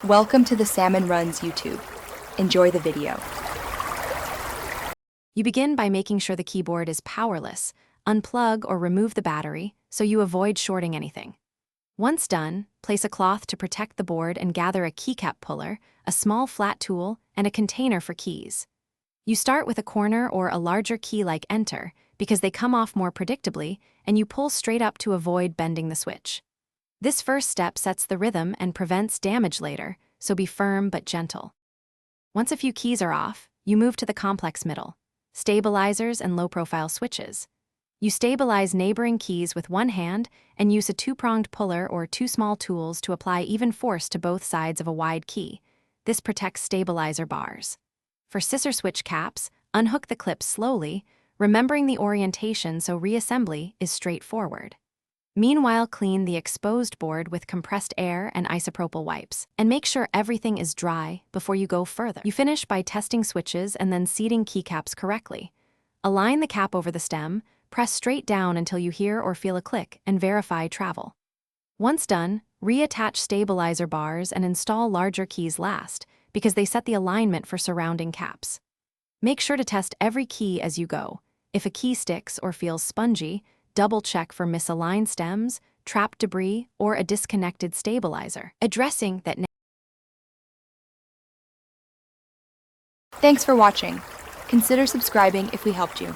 Welcome to the Salmon Runs YouTube. Enjoy the video. You begin by making sure the keyboard is powerless. Unplug or remove the battery so you avoid shorting anything. Once done, place a cloth to protect the board and gather a keycap puller, a small flat tool, and a container for keys. You start with a corner or a larger key like Enter because they come off more predictably, and you pull straight up to avoid bending the switch. This first step sets the rhythm and prevents damage later, so be firm but gentle. Once a few keys are off, you move to the complex middle, stabilizers and low-profile switches. You stabilize neighboring keys with one hand and use a two-pronged puller or two small tools to apply even force to both sides of a wide key. This protects stabilizer bars. For scissor switch caps, unhook the clips slowly, remembering the orientation so reassembly is straightforward. Meanwhile, clean the exposed board with compressed air and isopropyl wipes, and make sure everything is dry before you go further. You finish by testing switches and then seating keycaps correctly. Align the cap over the stem, press straight down until you hear or feel a click, and verify travel. Once done, reattach stabilizer bars and install larger keys last, because they set the alignment for surrounding caps. Make sure to test every key as you go. If a key sticks or feels spongy, double-check for misaligned stems, trapped debris, or a disconnected stabilizer. Addressing that. Thanks for watching. Consider subscribing if we helped you.